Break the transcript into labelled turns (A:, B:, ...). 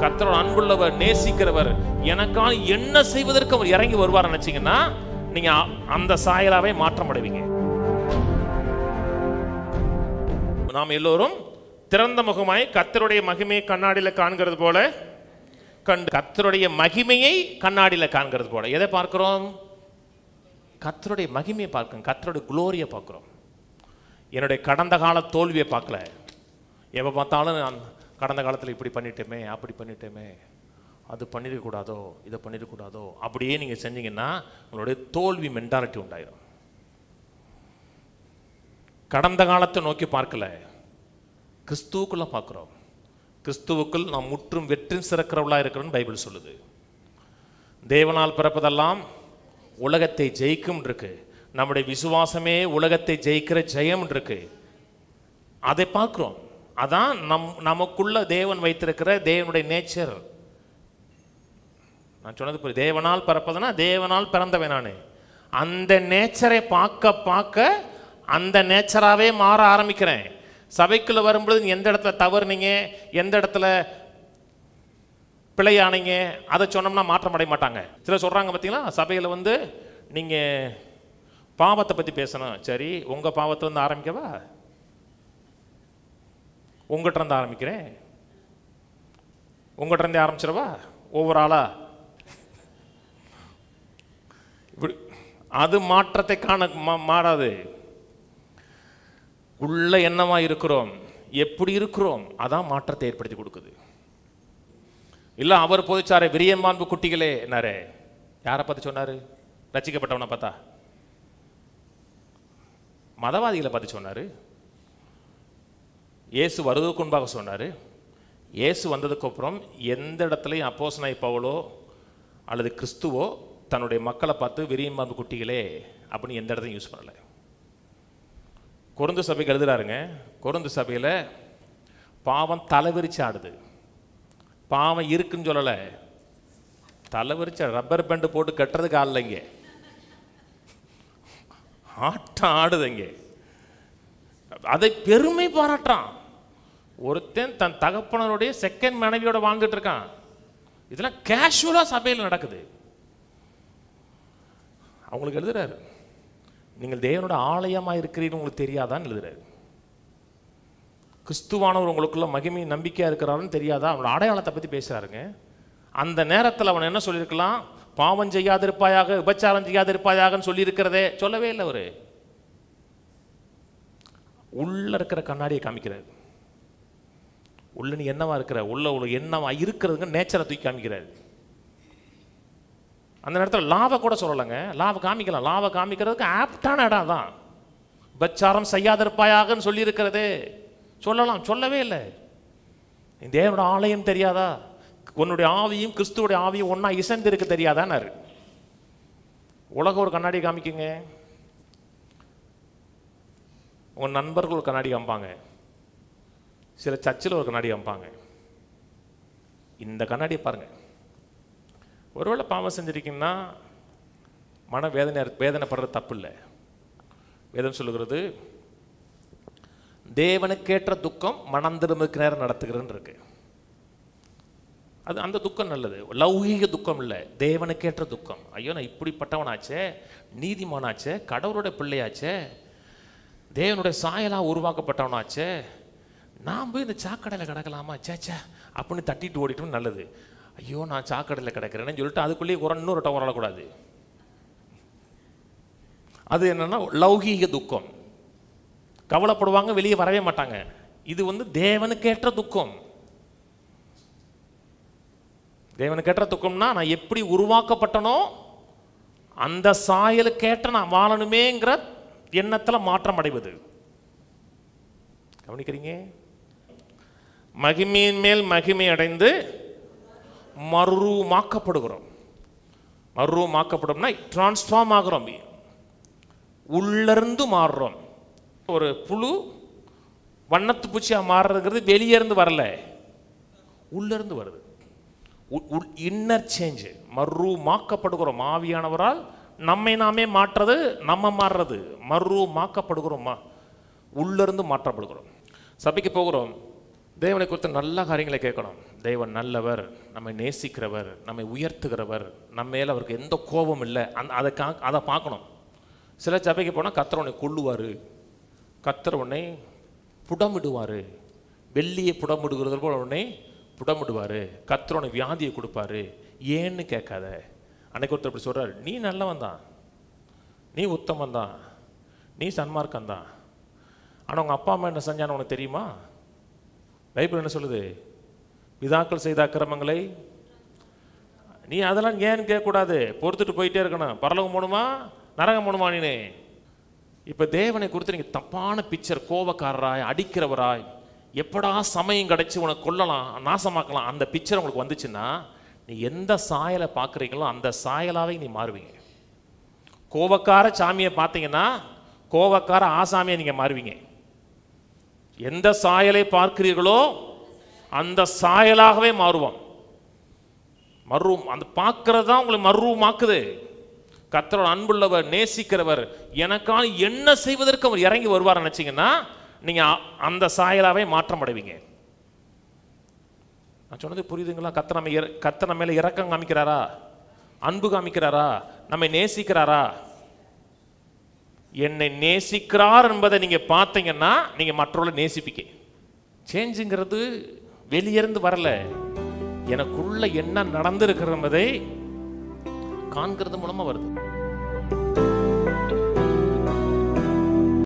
A: கர்த்தரோட அன்புள்ளவர், நேசிக்கிறவர், எனக்காக என்ன செய்வதற்கு அவர் இறங்கி வருவார் நினைச்சீங்கன்னா நீங்க அந்த சாயலாவே மாற்றம் அடைவீங்க. நாம் எல்லோரும் திறந்த முகமாய் கர்த்தருடைய மகிமையை கண்ணாடியில் காண்கிறது போல கர்த்தருடைய மகிமையை கண்ணாடியில் காண்கிறது போல எதை பார்க்கிறோம்? கர்த்தருடைய மகிமையை பார்க்கிறோம், கர்த்தருடைய குளோரியை பார்க்கிறோம். என்னுடைய கடந்த கால தோல்வியை பார்க்கல. எப்போ பார்த்தாலும் நான் கடந்த காலத்தில் இப்படி பண்ணிட்டேமே, அப்படி பண்ணிட்டேமே, அது பண்ணிடக்கூடாதோ, இதை பண்ணிடக்கூடாதோ, அப்படியே நீங்கள் செஞ்சீங்கன்னா உங்களுடைய தோல்வி மென்டாலிட்டி உண்டாயிரும். கடந்த காலத்தை நோக்கி பார்க்கல, கிறிஸ்துவுக்குள்ள பார்க்கிறோம். கிறிஸ்துவுக்குள் நாம் முற்றும் வெற்றி சிறக்கிறவர்களாக இருக்கிறோன்னு பைபிள் சொல்லுது. தேவனால் பிறப்பதெல்லாம் உலகத்தை ஜெயிக்கும் இருக்கு. நம்முடைய விசுவாசமே உலகத்தை ஜெயிக்கிற ஜெயம் இருக்கு. அதை பார்க்கிறோம். அதான் நமக்குள்ள தேவன் வைத்திருக்கிற தேவனுடைய நேச்சர். நான் சொன்னது புரியுது. தேவனால் பிறப்பதுன்னா தேவனால் பிறந்தவன் நான். அந்த நேச்சரை பார்க்க பார்க்க அந்த நேச்சராகவே மாற ஆரம்பிக்கிறேன். சபைக்குள்ள வரும்பொழுது எந்த இடத்துல தவறுனீங்க, எந்த இடத்துல பிழையானீங்க, அதை சொன்னோம்னா மாற்றம் அடைய மாட்டாங்க. சிலர் சொல்றாங்க பார்த்தீங்களா, சபையில் வந்து நீங்க பாவத்தை பற்றி பேசணும். சரி, உங்க பாவத்திலிருந்து ஆரம்பிக்கவா? உங்ககிட்ட இருந்து ஆரம்பிக்கிறேன். உங்ககிட்ட இருந்தே ஆரம்பிச்சிடவா? ஒவ்வொரு ஆளா இப்படி அது மாற்றத்தை காண மாறாது. உள்ள என்னவா இருக்கிறோம், எப்படி இருக்கிறோம், அதான் மாற்றத்தை ஏற்படுத்தி கொடுக்குது. இல்ல அவர் போதிச்சாரு, விரியன்மாண்பு குட்டிகளே என்னாரு, யாரை பார்த்து சொன்னாரு? ரசிக்கப்பட்டவனை பார்த்தா? மதவாதிகளை பார்த்து சொன்னாரு. இயேசு வருவதற்கு முன்பாக சொன்னாரு. இயேசு வந்ததுக்கு அப்புறம் எந்த இடத்துலையும் அப்போஸ்தலனாகிய பவுலோ அல்லது கிறிஸ்துவோ தன்னுடைய மக்களை பார்த்து விரியன்மாண்பு குட்டிகளே அப்படின்னு எந்த இடத்தையும் யூஸ் பண்ணல. கொரிந்து சபைக்கு எழுதுறாருங்க. கொரிந்து சபையில் பாவம் தலைவிரிச்சு ஆடுது. பாவம் இருக்குன்னு சொல்லலை, தலைவிரிச்ச ரப்பர் பேண்ட் போட்டு கட்டுறதுக்கு ஆள் இல்லைங்க, ஆட்டம் ஆடுதுங்க. அதை பெருமை பாராட்டான். ஒருத்தன் தன் தகப்பனருடைய செகண்ட் மனைவியோட வாழ்ந்துட்டு இருக்கான். இதெல்லாம் கேஷுவலா சபையில் நடக்குது. அவங்களுக்கு எழுதுறாரு, நீங்கள் தேவனோட ஆலயமா இருக்கிறீன்னு உங்களுக்கு தெரியாதான்னு எழுதுறாரு. கிறிஸ்துவானவர் உங்களுக்குள்ள மகிமை நம்பிக்கையா இருக்கிறாருன்னு தெரியாதா? அவனோட அடையாளத்தை பத்தி பேசுறாருங்க. அந்த நேரத்தில் அவன் என்ன சொல்லியிருக்கலாம்? பாவம் செய்யாதிருப்பாயாக, விபச்சாரம் செய்யாதிருப்பாயாகன்னு சொல்லி இருக்கிறதே சொல்லவே இல்லை. அவரு உள்ள இருக்கிற கண்ணாடியை காமிக்கிறார். உள்ள நீ என்னவா இருக்கிற, உள்ள என்னவா இருக்கிறதுங்க நேச்சரை தூக்கி காமிக்கிறார். அந்த நேரத்தில் லாவை கூட சொல்லலைங்க, லாவை காமிக்கலாம். லாவை காமிக்கிறதுக்கு ஆப்டான இடம் தான். விபச்சாரம் செய்யாதிருப்பாயாகன்னு சொல்லி இருக்கிறது சொல்லலாம், சொல்லவே இல்லை. தேவனோட ஆலயம் தெரியாதா? உன்னுடைய ஆவியும் கிறிஸ்துவோடைய ஆவியும் ஒன்னா இசைந்து இருக்க தெரியாதான்னாரு. உலகம் ஒரு கண்ணாடி காமிக்குங்க, உங்க நண்பர்கள் ஒரு கண்ணாடி காமிப்பாங்க, சில சர்ச்சில் ஒரு கண்ணாடி காமிப்பாங்க. இந்த கண்ணாடியை பாருங்க. ஒருவேளை பாவம் செஞ்சிருக்கீங்கன்னா மன வேதனைப்படுறது தப்பு இல்லை. வேதம் சொல்லுகிறது, தேவனுக்கேற்ற துக்கம் மனம் திரும்புக்கு நேரம் நடத்துகிறன்னு இருக்கு. அது அந்த துக்கம் நல்லது, லௌகீக துக்கம் இல்லை, தேவனுக்கேற்ற துக்கம். ஐயோ நான் இப்படிப்பட்டவனாச்சே, நீதிமானாச்சே, கடவுளுடைய பிள்ளையாச்சே, தேவனுடைய சாயலாக உருவாக்கப்பட்டவனாச்சே, நான் போய் இந்த சாக்கடையில் கிடக்கலாமா சேச்சே அப்படின்னு தட்டிட்டு ஓடிட்டும் நல்லது. ஐயோ நான் சாக்கடையில் கிடக்கிறேன்னு சொல்லிட்டு அதுக்குள்ளேயே இன்னொரு டவர் வரக்கூடாது. அது என்னன்னா லௌகீக துக்கம். கவலைப்படுவாங்க, வெளியே வரவே மாட்டாங்க. இது வந்து தேவனுக்கேற்ற துக்கம். தேவனுக்கேற்ற துக்கம்னா நான் எப்படி உருவாக்கப்பட்டனோ அந்த சாயலுக்கேற்ற நான் வாழணுமேங்கிற எண்ணத்தில் மாற்றம் அடைவது. கவனிக்கிறீங்க? மகிமையின் மேல் மகிமை அடைந்து மறுரூபமாக்கப்படுகிறோம். மறுரூபமாக்கப்படும்னா டிரான்ஸ்ஃபார்ம் ஆகிறோம், உள்ளிருந்து மாறுறோம். ஒரு புழு வண்ணத்து பூச்சியா மாறுறதுங்கிறது வெளியே இருந்து வரல, உள்ளிருந்து வருது. இன்னர் சேஞ்ச், மறுரூபமாக்கப்படுகிறோம். ஆவியானவரால் நம்மை நாமே மாற்றுறது, நம்ம மாறுறது, மறுரூபமாக்கப்படுகிறோம், உள்ளிருந்து மாற்றப்படுகிறோம். சபைக்கு போகிறோம், தேவனை குறித்து நல்ல காரியங்களை கேட்கணும். தேவன் நல்லவர், நம்மை நேசிக்கிறவர், நம்மை உயர்த்துகிறவர், நம்ம மேலே அவருக்கு எந்த கோபம் இல்லை, அதை பார்க்கணும். சில சபைக்கு போனால் கர்த்தர் உன்னை கொல்லுவார், கர்த்தர் உன்னை புடமிடுவார், வெள்ளியை புடமிடுகிறது போல் உன்னை புடமிடுவார், கர்த்தர் உன்னை வியாதியை கொடுப்பாரு. ஏன்னு கேட்காத. அன்னைக்கு ஒருத்தர் இப்படி சொல்கிறார், நீ நல்லவன் தான், நீ உத்தமன் தான், நீ சன்மார்க்கம் தான், ஆனால் உங்கள் அப்பா அம்மா என்ன செஞ்சான்னு உனக்கு தெரியுமா? பைபிள் என்ன சொல்லுது? பிதாக்கள் செய்த அக்கிரமங்களை நீ அதெல்லாம் ஏன்னு கேட்கக்கூடாது, பொறுத்துட்டு போயிட்டே இருக்கணும். பரலோகம் போகணுமா நரகம் போகணுமா? நீ இப்போ தேவனை குறித்து நீங்கள் தப்பான பிக்சர், கோபக்காரராய், அடிக்கிறவராய், எப்படா சமயம் கிடச்சி உனக்கு கொல்லலாம், நாசமாக்கலாம், அந்த பிக்சர் உங்களுக்கு வந்துச்சுன்னா நீ எந்த சாயலை பார்க்குறீங்களோ அந்த சாயலாகவே நீ மாறுவீங்க. கோபக்கார சாமியை பார்த்தீங்கன்னா கோபக்கார ஆசாமியை நீங்கள் மாறுவீங்க. எந்த சாயலை பார்க்கிறீர்களோ அந்த சாயலாகவே மாறுவோம். அந்த பார்க்கறது தான் உங்களை மர்வமாக்குது. கர்த்தரோட அன்புள்ளவர், நேசிக்கிறவர், எனக்கான என்ன செய்வதற்கு அவர் இறங்கி வருவார் நினைச்சீங்கன்னா நீங்க அந்த சாயலாவே மாற்றம் அடைவீங்க. நான் சொன்னது புரியுதுங்களா? கர்த்தர் நம்ம மேல இரக்கம் காமிக்கிறாரா, அன்பு காமிக்கிறாரா, நம்மை நேசிக்கிறாரா? என்னை நேசிக்கிறார் என்பதை நீங்க பார்த்தீங்கன்னா நீங்க மற்றவர்களை நேசிப்பீங்க. சேஞ்சுங்கிறது வெளியிருந்து வரல, எனக்குள்ள என்ன நடந்திருக்கிற என்பதை காண்கிறது மூலமா வருது.